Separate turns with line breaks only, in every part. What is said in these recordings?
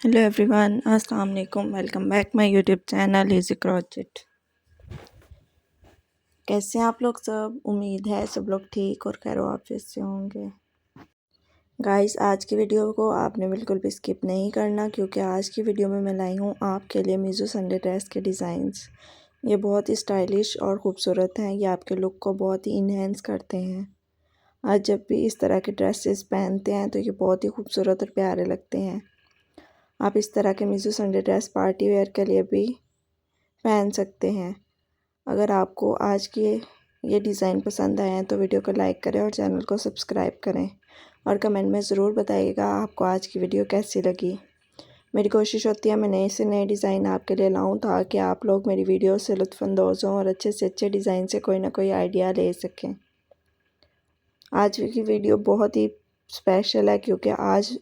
Hello everyone, अस्सलाम वालेकुम। Welcome back my YouTube channel easy crochet. कैसे हैं आप लोग सब? उम्मीद है सब लोग ठीक और खैर वाफियत से होंगे। गाइस, आज की वीडियो को आपने बिल्कुल भी स्किप नहीं करना, क्योंकि आज की वीडियो में मैं लाई हूँ आपके लिए मीज़ो संडे ड्रेस के डिज़ाइंस। ये बहुत ही स्टाइलिश और ख़ूबसूरत हैं। ये आपके लुक को बहुत ही इन्हेंस करते हैं। आज जब भी इस तरह के ड्रेसेस पहनते हैं तो ये बहुत ही खूबसूरत और प्यारे लगते हैं। आप इस तरह के Mizo Sunday dress party wear के लिए भी पहन सकते हैं। अगर आपको आज की ये डिज़ाइन पसंद आए हैं तो वीडियो को लाइक करें और चैनल को सब्सक्राइब करें और कमेंट में ज़रूर बताइएगा आपको आज की वीडियो कैसी लगी। मेरी कोशिश होती है मैं नए से नए डिज़ाइन आपके लिए लाऊं ताकि आप लोग मेरी वीडियो से लुत्फ़अंदोज़ हों और अच्छे से अच्छे डिज़ाइन से कोई ना कोई आइडिया ले सकें। आज की वीडियो बहुत ही स्पेशल है, क्योंकि आज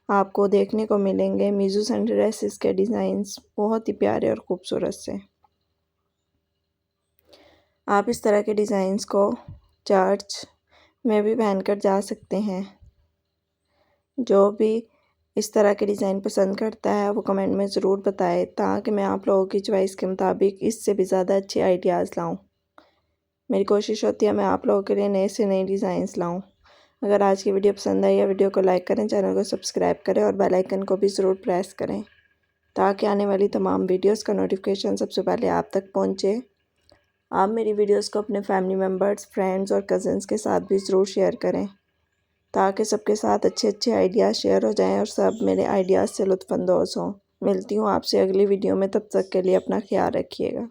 आपको देखने को मिलेंगे मीज़ो संडे ड्रेसेस के डिज़ाइंस बहुत ही प्यारे और ख़ूबसूरत से। आप इस तरह के डिज़ाइंस को चर्च में भी पहनकर जा सकते हैं। जो भी इस तरह के डिज़ाइन पसंद करता है वो कमेंट में ज़रूर बताए, ताकि मैं आप लोगों की चॉइस के मुताबिक इससे भी ज़्यादा अच्छे आइडियाज़ लाऊं। मेरी कोशिश होती है मैं आप लोगों के लिए नए से नए डिज़ाइंस लाऊं। अगर आज की वीडियो पसंद आई है, वीडियो को लाइक करें, चैनल को सब्सक्राइब करें और बेल आइकन को भी ज़रूर प्रेस करें, ताकि आने वाली तमाम वीडियोज़ का नोटिफिकेशन सबसे पहले आप तक पहुँचे। आप मेरी वीडियोस को अपने फैमिली मेम्बर्स, फ्रेंड्स और कज़न्स के साथ भी ज़रूर शेयर करें, ताकि सबके साथ अच्छे अच्छे आइडियाज़ शेयर हो जाएं और सब मेरे आइडियाज़ से लुत्फ़अंदोज़ हों। मिलती हूँ आपसे अगली वीडियो में, तब तक के लिए अपना ख्याल रखिएगा।